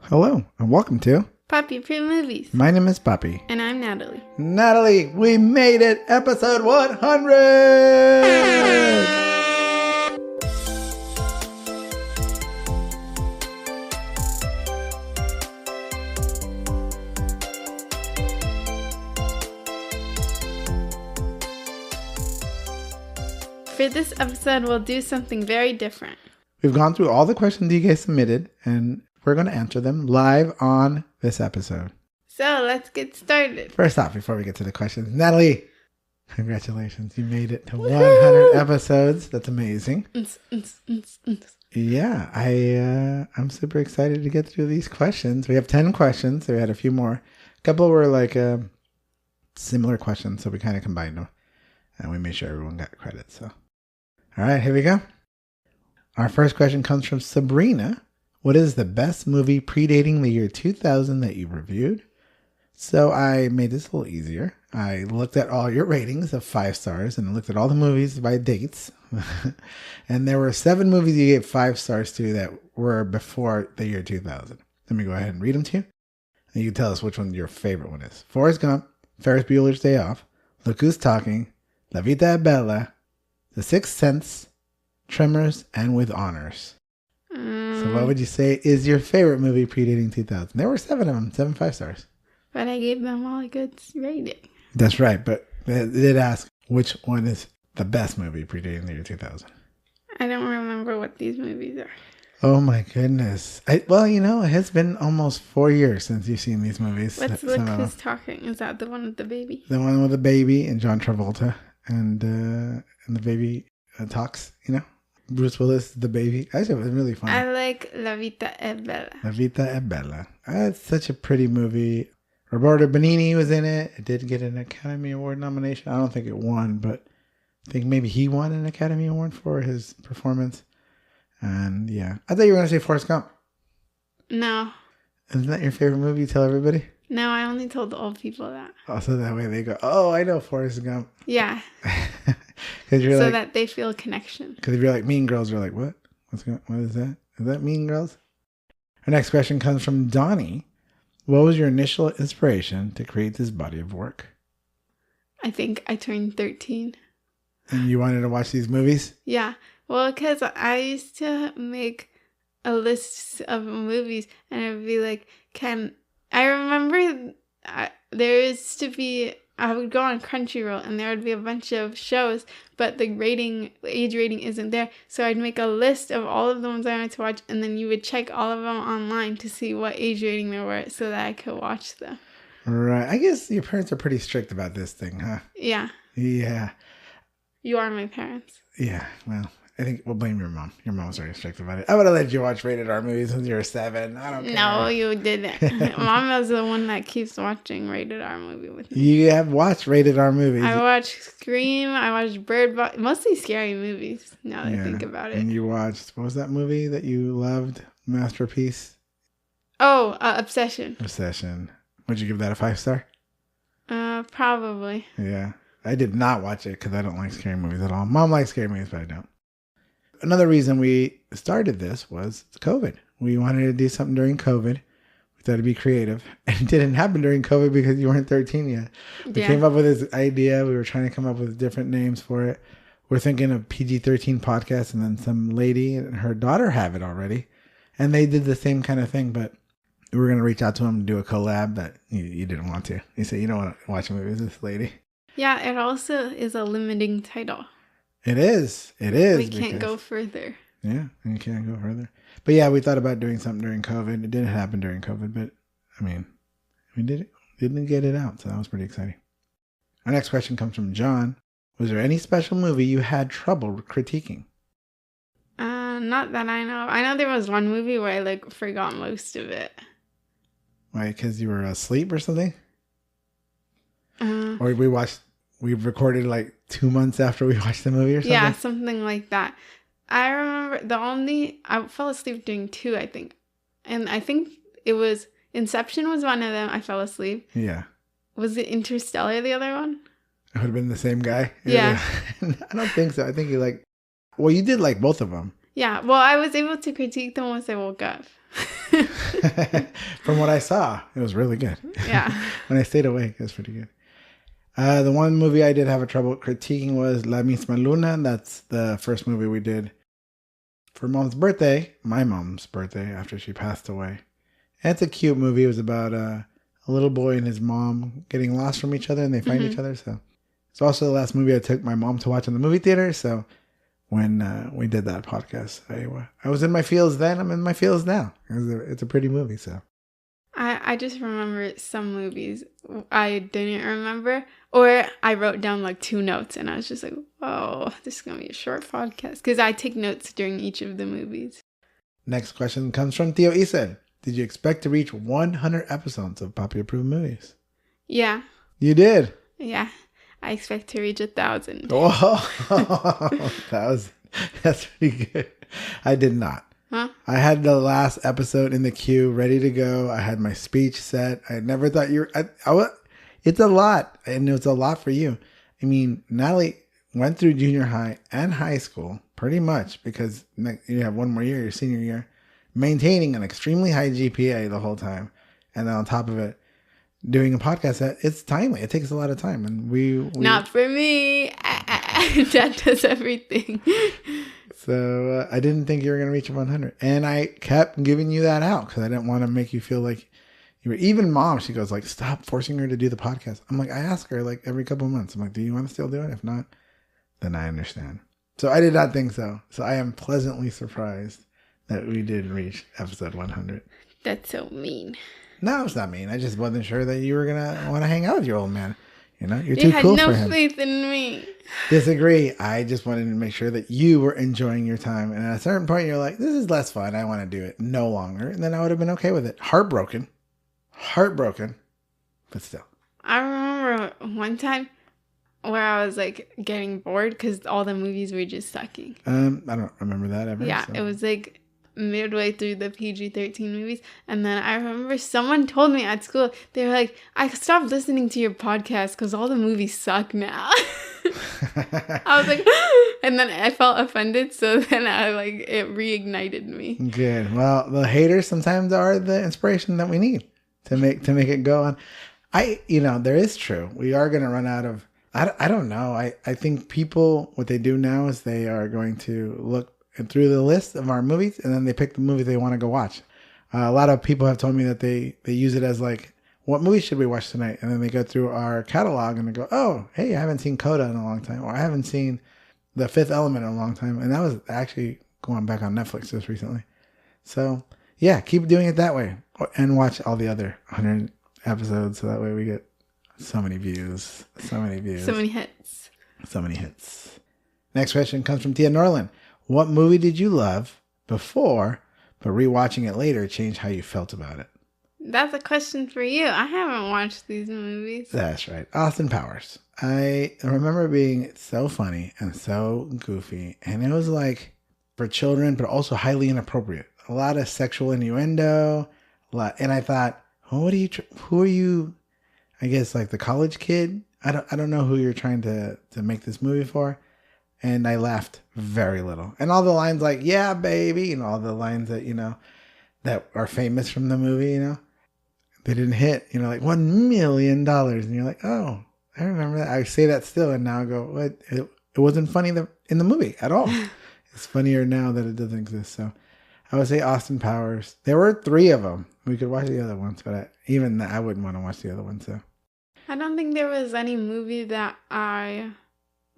Hello, and welcome to Papi Approved Movies. My name is Papi. And I'm Natalie. Natalie, we made it! Episode 100! For this episode, we'll do something very different. We've gone through all the questions you guys submitted, and we're going to answer them live on this episode. So, let's get started. First off, before we get to the questions, Natalie, congratulations. You made it to 100 episodes. That's amazing. Yeah, I'm super excited to get through these questions. We have 10 questions. So we had a few more. A couple were like similar questions, so we kind of combined them. And we made sure everyone got credit. So, all right, here we go. Our first question comes from Sabrina. What is the best movie predating the year 2000 that you reviewed? So I made this a little easier. I looked at all your ratings of 5 stars and looked at all the movies by dates. And there were 7 movies you gave 5 stars to that were before the year 2000. Let me go ahead and read them to you. And you can tell us which one your favorite one is. Forrest Gump, Ferris Bueller's Day Off, Look Who's Talking, La Vita è Bella, The Sixth Sense, Tremors, and With Honors. So what would you say is your favorite movie predating 2000? There were 7 of them, 7 5 stars. But I gave them all a good rating. That's right, but they did ask which one is the best movie predating the year 2000. I don't remember what these movies are. Oh my goodness. Well, you know, it has been almost 4 years since you've seen these movies. What's Look Who's Talking? Is that the one with the baby? The one with the baby and John Travolta and the baby talks, you know? Bruce Willis, the baby. Actually, it was really fun. I like La Vita è Bella. La Vita è Bella. It's such a pretty movie. Roberto Benigni was in it. It did get an Academy Award nomination. I don't think it won, but I think maybe he won an Academy Award for his performance. And yeah. I thought you were going to say Forrest Gump. No. Isn't that your favorite movie? Tell everybody? No, I only told the old people that. Oh, so that way they go, oh, I know Forrest Gump. Yeah. So like, that they feel a connection. Because if you're like Mean Girls, you're like, what? What is that? Is that Mean Girls? Our next question comes from Donnie. What was your initial inspiration to create this body of work? I think I turned 13. And you wanted to watch these movies? Yeah. Well, because I used to make a list of movies and I'd be like, I remember there used to be, I would go on Crunchyroll and there would be a bunch of shows, but the age rating isn't there. So I'd make a list of all of the ones I wanted to watch, and then you would check all of them online to see what age rating they were so that I could watch them. Right. I guess your parents are pretty strict about this thing, huh? Yeah. Yeah. You are my parents. Yeah. Well, I think we'll blame your mom. Your mom's very strict about it. I would have let you watch rated R movies when you were 7. I don't care. No, you didn't. Mom is the one that keeps watching rated R movie with me. You have watched rated R movies. I watched Scream. I watched Bird Box. Mostly scary movies, now that I think about it. And you watched, what was that movie that you loved? Masterpiece? Oh, Obsession. Obsession. Would you give that a 5 star? Probably. Yeah. I did not watch it because I don't like scary movies at all. Mom likes scary movies, but I don't. Another reason we started this was COVID. We wanted to do something during COVID. We thought it'd be creative. And it didn't happen during COVID because you weren't 13 yet. We came up with this idea. We were trying to come up with different names for it. We're thinking of PG-13 podcast, and then some lady and her daughter have it already. And they did the same kind of thing, but we were going to reach out to them and do a collab, but you didn't want to. You said, you don't want to watch a movie with this lady. Yeah, it also is a limiting title. It is. It is. We can't go further. Yeah, you can't go further. But yeah, we thought about doing something during COVID. It didn't happen during COVID, but I mean, we did it. Didn't get it out, so that was pretty exciting. Our next question comes from John. Was there any special movie you had trouble critiquing? Not that I know. I know there was one movie where I forgot most of it. Why? Because you were asleep or something? Or we recorded 2 months after we watched the movie or something? Yeah, something like that. I remember I fell asleep during 2, I think. And I think it was, Inception was one of them. I fell asleep. Yeah. Was it Interstellar the other one? It would have been the same guy? Yeah. I don't think so. I think you you did like both of them. Yeah, well, I was able to critique them once I woke up. From what I saw, it was really good. Yeah. When I stayed awake, it was pretty good. The one movie I did have a trouble critiquing was La Misma Luna. That's the first movie we did for Mom's birthday, my mom's birthday, after she passed away. And it's a cute movie. It was about a little boy and his mom getting lost from each other, and they find each other. So it's also the last movie I took my mom to watch in the movie theater. So when we did that podcast, I was in my feels then. I'm in my feels now. It's a pretty movie. So I just remember some movies I didn't remember, or I wrote down like 2 notes, and I was just like, oh, this is going to be a short podcast, because I take notes during each of the movies. Next question comes from Theo Isen. Did you expect to reach 100 episodes of Papi Approved Movies? Yeah. You did? Yeah. I expect to reach 1,000. Oh, 1,000. That's pretty good. I did not. Huh? I had the last episode in the queue ready to go. I had my speech set. I never thought you were... It's a lot, and it's a lot for you. I mean, Natalie went through junior high and high school pretty much, because you have one more year, your senior year, maintaining an extremely high GPA the whole time. And then on top of it, doing a podcast that it's timely. It takes a lot of time. And we Not for me. Dad does everything. So I didn't think you were going to reach 100. And I kept giving you that out because I didn't want to make you feel like you were... Even Mom, she goes like, stop forcing her to do the podcast. I'm like, I ask her like every couple of months. I'm like, do you want to still do it? If not, then I understand. So I did not think so. So I am pleasantly surprised that we did reach episode 100. That's so mean. No, it's not mean. I just wasn't sure that you were going to want to hang out with your old man. You know, you're too cool for him. You had no faith in me. Disagree. I just wanted to make sure that you were enjoying your time. And at a certain point, you're like, this is less fun. I want to do it no longer. And then I would have been okay with it. Heartbroken, but still. I remember one time where I was like getting bored because all the movies were just sucking. I don't remember that ever. Yeah, so. It was like midway through the PG-13 movies, and then I remember someone told me at school, they were like, I stopped listening to your podcast because all the movies suck now. I was like, and then I felt offended, so then it reignited me. Good. Well, the haters sometimes are the inspiration that we need to make it go on. There is true. We are going to run out of, I don't know. I think people, what they do now is they are going to look through the list of our movies, and then they pick the movie they want to go watch. A lot of people have told me that they use it as like, what movie should we watch tonight? And then they go through our catalog and they go, oh, hey, I haven't seen Coda in a long time, or I haven't seen The Fifth Element in a long time. And that was actually going back on Netflix just recently. So yeah, keep doing it that way, and watch all the other 100 episodes. So that way we get so many views. So many hits. Next question comes from Tia Norland. What movie did you love before, but rewatching it later changed how you felt about it? That's a question for you. I haven't watched these movies. That's right. Austin Powers. I remember being so funny and so goofy. And it was like for children, but also highly inappropriate. A lot of sexual innuendo. And I thought, who are you? I guess like the college kid. I don't know who you're trying to make this movie for. And I laughed very little. And all the lines like, yeah, baby, and all the lines that, that are famous from the movie, they didn't hit, like $1 million. And you're like, oh, I remember that. I say that still. And now I go, what? It wasn't funny in the movie at all. It's funnier now that it doesn't exist. So I would say Austin Powers. There were 3 of them. We could watch the other ones, but I wouldn't want to watch the other ones. So I don't think there was any movie that I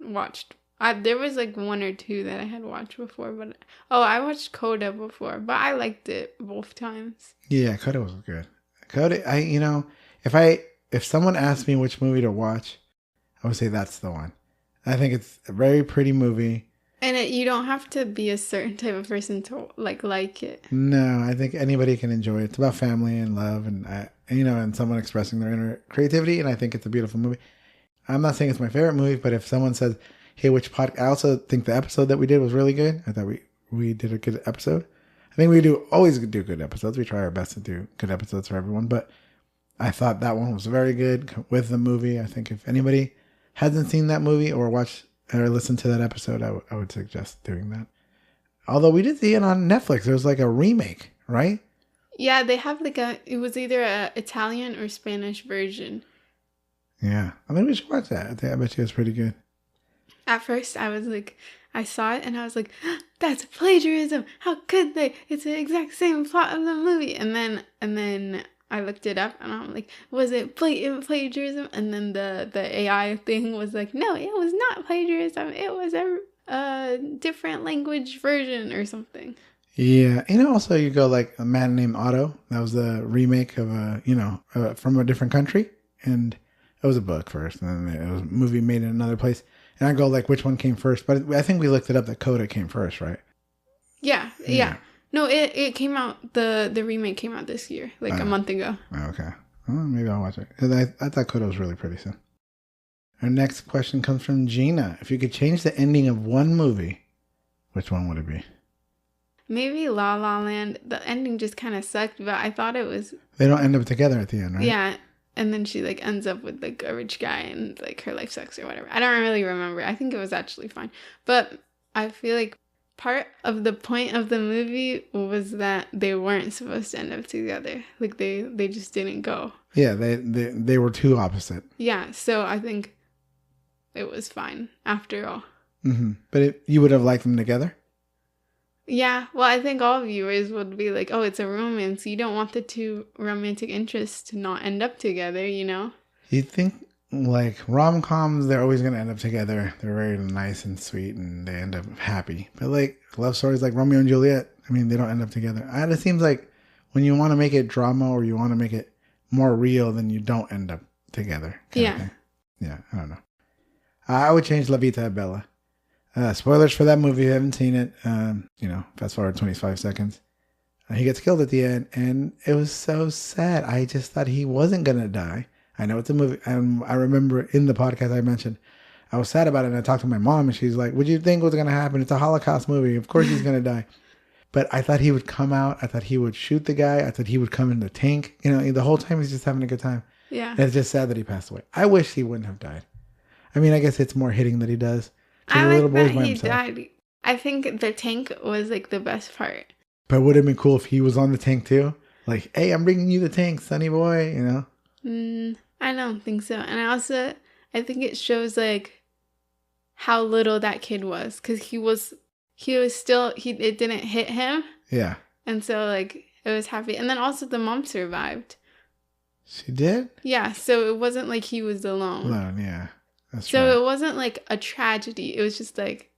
watched. There was like 1 or 2 that I had watched before, but I watched Coda before, but I liked it both times. Yeah, Coda was good. Coda, if someone asked me which movie to watch, I would say that's the one. I think it's a very pretty movie. And you don't have to be a certain type of person to like it. No, I think anybody can enjoy it. It's about family and love and someone expressing their inner creativity, and I think it's a beautiful movie. I'm not saying it's my favorite movie, but if someone says, hey, which podcast? I also think the episode that we did was really good. I thought we did a good episode. I think we always do good episodes. We try our best to do good episodes for everyone. But I thought that one was very good with the movie. I think if anybody hasn't seen that movie or watched or listened to that episode, I would suggest doing that. Although we did see it on Netflix. There was like a remake, right? Yeah, they have like it was either a Italian or Spanish version. Yeah. I think we should watch that. I bet you it's pretty good. At first, I was like, I saw it and I was like, that's plagiarism. How could they? It's the exact same plot of the movie. And then I looked it up and I'm like, was it blatant plagiarism? And then the AI thing was like, no, it was not plagiarism. It was a different language version or something. Yeah. Also you go like A Man Named Otto. That was the remake of from a different country. And it was a book first. And then it was a movie made in another place. And I go like, which one came first? But I think we looked it up that Coda came first, right? Yeah. No, it came out, the remake came out this year, like a month ago. Okay. Well, maybe I'll watch it. I thought Coda was really pretty soon. Our next question comes from Gina. If you could change the ending of one movie, which one would it be? Maybe La La Land. The ending just kind of sucked, but I thought it was... They don't end up together at the end, right? Yeah. And then she like ends up with like a rich guy and like her life sucks or whatever. I don't really remember. I think it was actually fine. But I feel like part of the point of the movie was that they weren't supposed to end up together. Like they just didn't go. Yeah, they were too opposite. Yeah, so I think it was fine after all. Mm-hmm. But you would have liked them together? Yeah, well, I think all viewers would be like, oh, it's a romance. You don't want the two romantic interests to not end up together, you know? You think, like, rom-coms, they're always going to end up together. They're very nice and sweet, and they end up happy. But, like, love stories like Romeo and Juliet, I mean, they don't end up together. It seems like when you want to make it drama or you want to make it more real, then you don't end up together. Yeah. Yeah, I don't know. I would change La Vita e Bella. Spoilers for that movie. If you haven't seen it, fast forward 25 seconds. He gets killed at the end, and it was so sad. I just thought he wasn't going to die. I know it's a movie. And I remember in the podcast I mentioned, I was sad about it, and I talked to my mom, and she's like, what do you think was going to happen? It's a Holocaust movie. Of course he's going to die. But I thought he would come out. I thought he would shoot the guy. I thought he would come in the tank. The whole time he's just having a good time. Yeah. And it's just sad that he passed away. I wish he wouldn't have died. I mean, I guess it's more hitting that he does. I like that he died. I think the tank was like the best part. But would it have been cool if he was on the tank too? Like, hey, I'm bringing you the tank, sonny boy, I don't think so. And I think it shows like how little that kid was. Because he was still, it didn't hit him. Yeah. And so like it was happy. And then also the mom survived. She did? Yeah. So it wasn't like he was alone. Yeah. That's so right. It wasn't like a tragedy. It was just like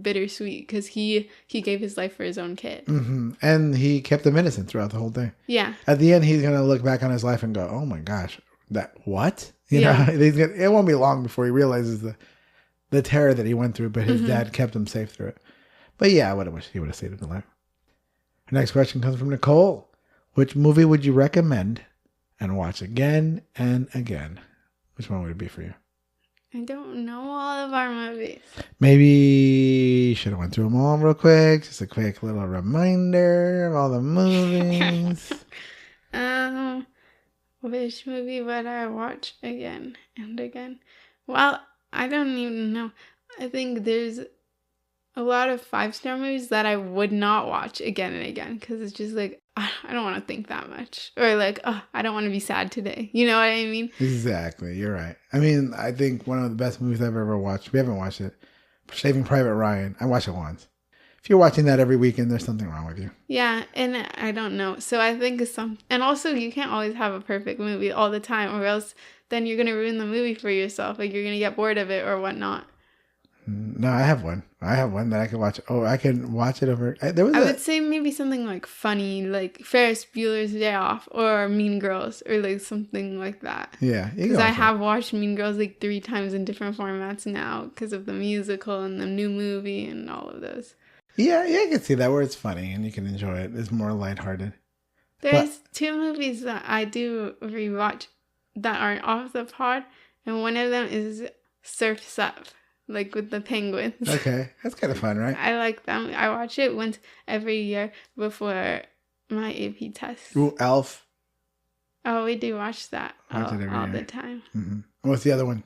bittersweet because he gave his life for his own kid. Mm-hmm. And he kept him innocent throughout the whole thing. Yeah. At the end, he's going to look back on his life and go, oh my gosh, that what? It won't be long before he realizes the terror that he went through, but his dad kept him safe through it. But yeah, I would have wished he would have saved him alive. Our next question comes from Nicole. Which movie would you recommend and watch again and again? Which one would it be for you? I don't know all of our movies. Maybe should have went through them all real quick. Just a quick little reminder of all the movies. Which movie would I watch again and again? Well, I don't even know. I think there's a lot of 5-star movies that I would not watch again and again because it's just like, I don't want to think that much. Or like, I don't want to be sad today. You know what I mean? Exactly. You're right. I mean, I think one of the best movies I've ever watched, we haven't watched it, Saving Private Ryan. I watched it once. If you're watching that every weekend, there's something wrong with you. Yeah, and I don't know. So I think and also you can't always have a perfect movie all the time or else then you're going to ruin the movie for yourself. Like you're going to get bored of it or whatnot. No, I have one. That I can watch. Oh, I can watch it over. I would say maybe something like funny, like Ferris Bueller's Day Off or Mean Girls or like something like that. Yeah. Because I have watched Mean Girls like 3 times in different formats now because of the musical and the new movie and all of those. Yeah, I can see that where it's funny and you can enjoy it. It's more lighthearted. There's 2 movies that I do rewatch that aren't off the pod, and one of them is Surf's Up. Like with the penguins. Okay. That's kind of fun, right? I like them. I watch it once every year before my AP test. Ooh, Elf. Oh, we do watch that all the time. Mm-hmm. What's the other one?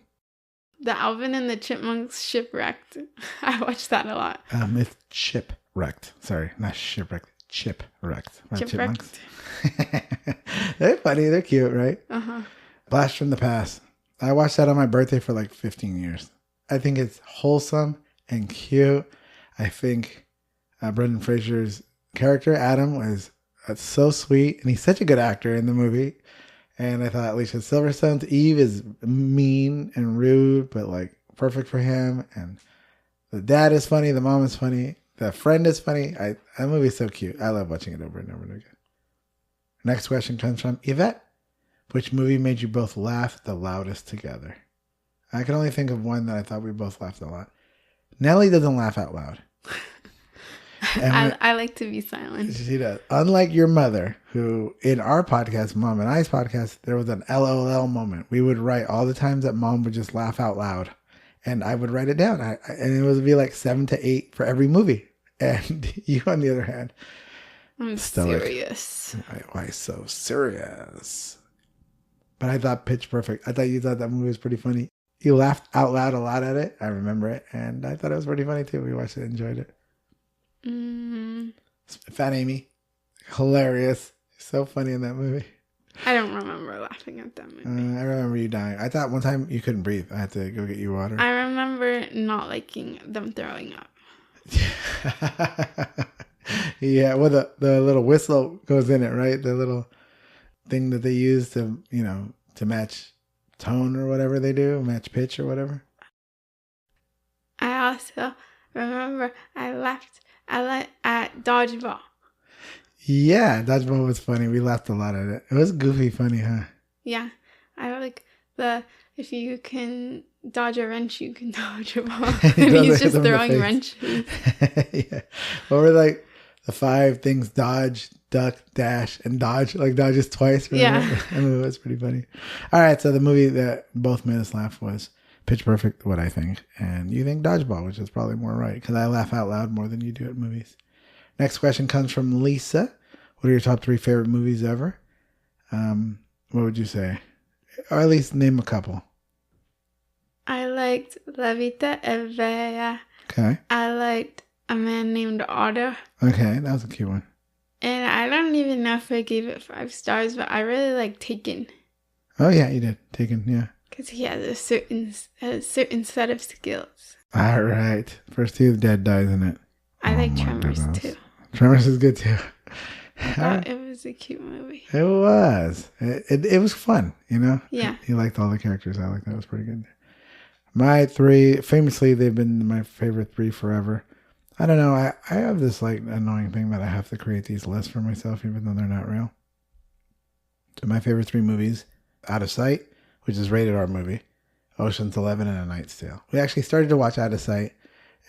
The Alvin and the Chipmunks Shipwrecked. I watch that a lot. Myth Ship. Shipwrecked. Sorry, not shipwrecked. Chipwrecked. By Chipwrecked. chipmunks. They're funny. They're cute, right? Uh-huh. Blast from the Past. I watched that on my birthday for like 15 years. I think it's wholesome and cute. I think Brendan Fraser's character, Adam, was so sweet. And he's such a good actor in the movie. And I thought Alicia Silverstone's Eve is mean and rude, but like perfect for him. And the dad is funny. The mom is funny. The friend is funny. That movie is so cute. I love watching it over and over and again. Next question comes from Yvette. Which movie made you both laugh the loudest together? I can only think of one that I thought we both laughed a lot. Nellie doesn't laugh out loud. I like to be silent. She does. Unlike your mother, who in our podcast, Mom and I's podcast, there was an LOL moment. We would write all the times that Mom would just laugh out loud. And I would write it down. And it would be like 7 to 8 for every movie. And you, on the other hand, I'm serious. Why so serious? But I thought Pitch Perfect. I thought you thought that movie was pretty funny. You laughed out loud a lot at it. I remember it. And I thought it was pretty funny too. We watched it, enjoyed it. Fat Amy. Hilarious. So funny in that movie. I don't remember laughing at that movie. I remember you dying. I thought one time you couldn't breathe. I had to go get you water. I remember not liking them throwing up. Yeah, well, the little whistle goes in it, right? The little thing that they use to, to match tone or whatever they do, match pitch or whatever. I also remember I laughed at Dodgeball. Yeah, Dodgeball was funny. We laughed a lot at it. It was goofy funny, huh? Yeah, I like if you can dodge a wrench, you can dodge a ball. He's just throwing wrenches. Yeah. What were like the 5 things? Dodge, duck, dash, and dodge. Like dodges twice. Remember? Yeah. I mean, it was pretty funny. All right, so the movie that both made us laugh was Pitch Perfect, what I think. And you think Dodgeball, which is probably more right. Because I laugh out loud more than you do at movies. Next question comes from Lisa. What are your top 3 favorite movies ever? What would you say? Or at least name a couple. I liked La Vita è Bella. Okay. I liked A Man Named Otto. Okay, that was a cute one. And I don't even know if I gave it 5 stars, but I really liked Taken. Oh yeah, you did. Taken, yeah. Because he has a certain set of skills. All right. First 2, the dad dies in it. I like Tremors too. Tremors is good too. I thought it was a cute movie. It was. It was fun, Yeah. You liked all the characters. I liked that. It was pretty good. My 3, famously, they've been my favorite 3 forever. I don't know. I have this like annoying thing that I have to create these lists for myself, even though they're not real. So my favorite 3 movies: Out of Sight, which is rated R movie, Ocean's 11, and A Knight's Tale. We actually started to watch Out of Sight,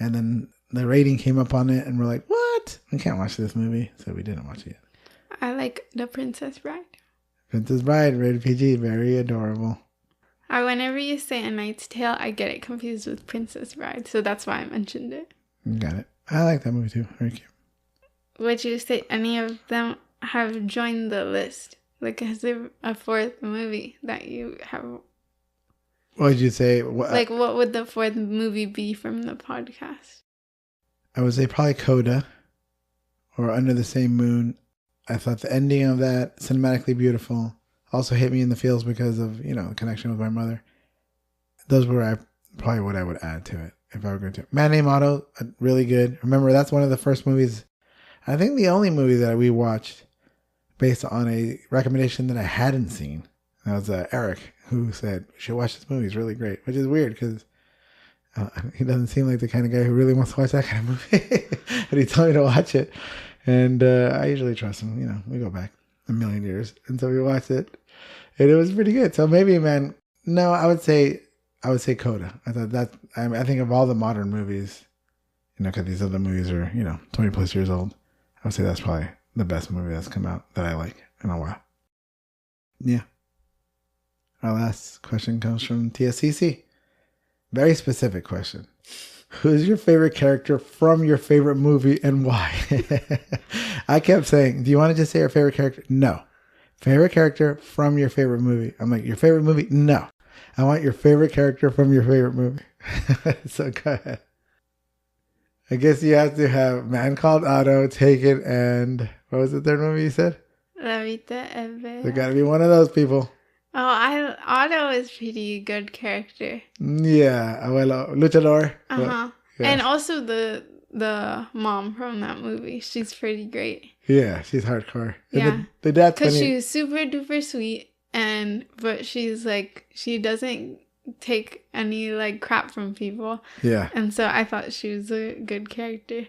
and then the rating came up on it, and we're like, what? We can't watch this movie. So we didn't watch it yet. I like The Princess Bride. Princess Bride, rated PG, very adorable. Whenever you say A Knight's Tale, I get it confused with Princess Bride. So that's why I mentioned it. Got it. I like that movie too. Very cute. Would you say any of them have joined the list? Like, is there a 4th movie that you have? What would you say? Like, what would the 4th movie be from the podcast? I would say probably Coda or Under the Same Moon. I thought the ending of that, cinematically beautiful, also hit me in the feels because of, the connection with my mother. Those were probably what I would add to it if I were going to. Man Named Otto, really good. Remember, that's one of the first movies, I think the only movie that we watched based on a recommendation that I hadn't seen. That was Eric, who said, you should watch this movie. It's really great, which is weird because he doesn't seem like the kind of guy who really wants to watch that kind of movie. But he told me to watch it. And I usually trust him. We go back a million years. And so we watched it. And it was pretty good. So maybe, man, no, I would say Coda. I thought that, I think of all the modern movies, because these other movies are, 20 plus years old. I would say that's probably the best movie that's come out that I like in a while. Yeah. Our last question comes from TSCC. Very specific question. Who's your favorite character from your favorite movie and why? I kept saying, do you want to just say your favorite character? No. Favorite character from your favorite movie. I'm like, your favorite movie? No. I want your favorite character from your favorite movie. So go ahead. I guess you have to have Man Called Otto, Taken, and what was the third movie you said? La Vida es Bella. There got to be one of those people. Oh, Otto is pretty good character. Yeah, Abuelo, Luchador. Uh-huh. Yeah. And also the mom from that movie. She's pretty great. Yeah, she's hardcore. Yeah. The dad's because funny. she's super duper sweet, but she's like, she doesn't take any like crap from people. Yeah. And so I thought she was a good character.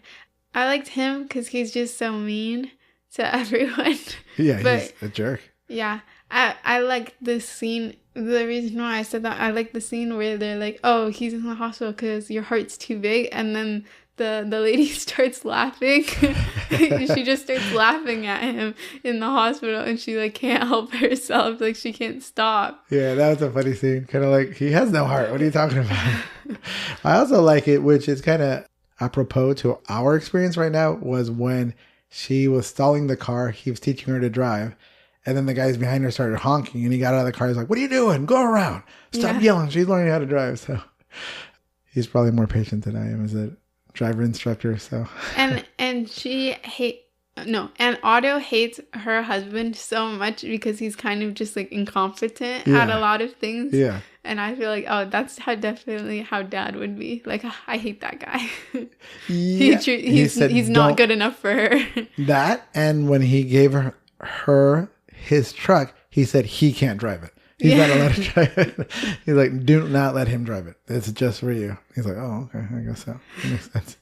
I liked him because he's just so mean to everyone. Yeah, but, he's a jerk. Yeah. I like this scene. The reason why I said that, I like the scene where they're like, oh, he's in the hospital because your heart's too big. And then the lady starts laughing. She just starts laughing at him in the hospital. And she like can't help herself. Like she can't stop. Yeah, that was a funny scene. Kind of like, he has no heart. What are you talking about? I also like it, which is kind of apropos to our experience right now, was when she was stalling the car. He was teaching her to drive. And then the guys behind her started honking, and he got out of the car. He's like, "What are you doing? Go around! Stop yelling! She's learning how to drive." So he's probably more patient than I am as a driver instructor. So and Otto hates her husband so much because he's kind of just like incompetent at a lot of things. Yeah. And I feel like, oh, that's definitely how Dad would be. Like, I hate that guy. Yeah. He's not good enough for her. That, and when he gave her his truck, he said he can't drive it. He's not allowed to drive it. He's like, do not let him drive it. It's just for you. He's like, oh, okay, I guess so. That makes sense.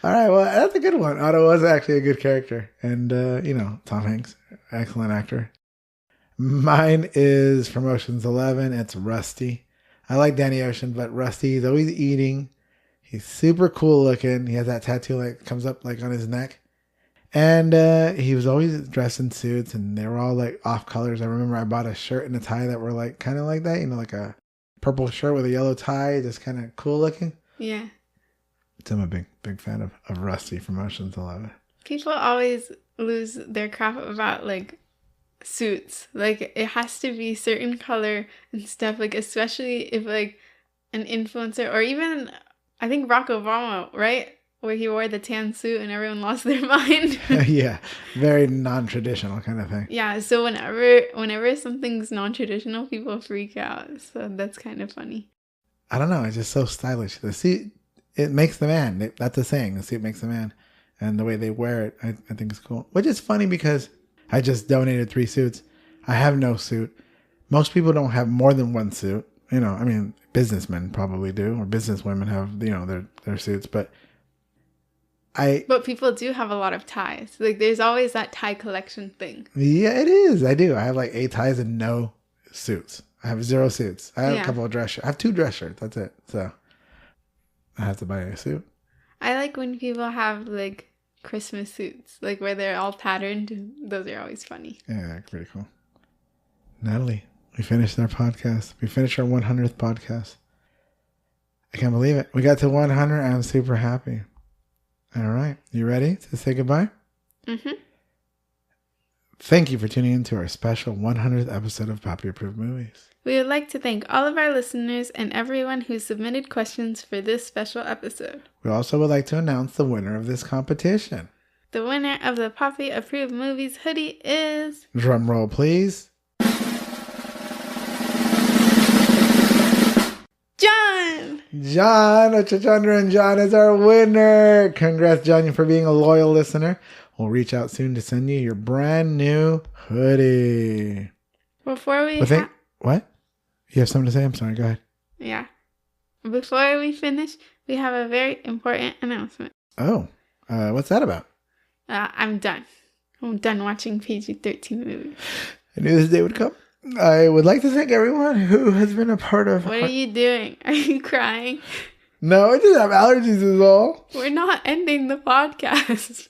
All right, well, that's a good one. Otto was actually a good character. And, Tom Hanks, excellent actor. Mine is from Ocean's 11. It's Rusty. I like Danny Ocean, but Rusty, he's always eating. He's super cool looking. He has that tattoo like comes up like on his neck. And he was always dressed in suits, and they were all like off colors. I remember I bought a shirt and a tie that were like kind of like that, like a purple shirt with a yellow tie, just kind of cool looking. Yeah. So I'm a big fan of Rusty from Ocean's 11. People always lose their crap about like suits. Like it has to be certain color and stuff. Like especially if like an influencer or even I think Barack Obama, right? Where he wore the tan suit and everyone lost their mind. Yeah, very non-traditional kind of thing. Yeah, so whenever something's non-traditional, people freak out. So that's kind of funny. I don't know. It's just so stylish. The suit, it makes the man. That's the saying. The suit makes the man. And the way they wear it, I think is cool. Which is funny because I just donated 3 suits. I have no suit. Most people don't have more than one suit. Businessmen probably do, or businesswomen have, their suits, but But people do have a lot of ties. Like, there's always that tie collection thing. Yeah, it is. I do. I have like 8 ties and no suits. I have 0 suits. I have a couple of dress shirts. I have 2 dress shirts. That's it. So I have to buy a suit. I like when people have like Christmas suits, like where they're all patterned. Those are always funny. Yeah, pretty cool. Natalie, we finished our podcast. We finished our 100th podcast. I can't believe it. We got to 100. I'm super happy. All right. You ready to say goodbye? Mm-hmm. Thank you for tuning in to our special 100th episode of Papi Approved Movies. We would like to thank all of our listeners and everyone who submitted questions for this special episode. We also would like to announce the winner of this competition. The winner of the Papi Approved Movies hoodie is... Drum roll, please. John Ochachandra and John is our winner. Congrats, John, for being a loyal listener. We'll reach out soon to send you your brand new hoodie. Before we... What? You have something to say? I'm sorry. Go ahead. Yeah. Before we finish, we have a very important announcement. Oh. What's that about? I'm done. I'm done watching PG-13 movies. I knew this day would come. I would like to thank everyone who has been a part of... What are you doing? Are you crying? No, I just have allergies is all. We're not ending the podcast.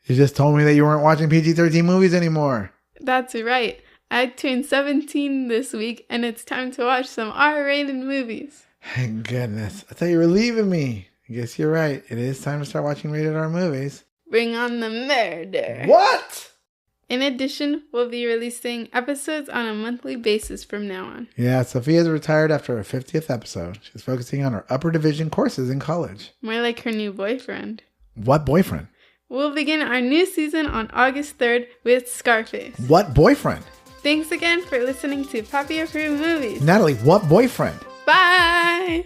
You just told me that you weren't watching PG-13 movies anymore. That's right. I turned 17 this week, and it's time to watch some R-rated movies. Thank goodness. I thought you were leaving me. I guess you're right. It is time to start watching rated R movies. Bring on the murder. What? In addition, we'll be releasing episodes on a monthly basis from now on. Yeah, Sophia's retired after her 50th episode. She's focusing on her upper division courses in college. More like her new boyfriend. What boyfriend? We'll begin our new season on August 3rd with Scarface. What boyfriend? Thanks again for listening to Papi Approved Movies. Natalie, what boyfriend? Bye!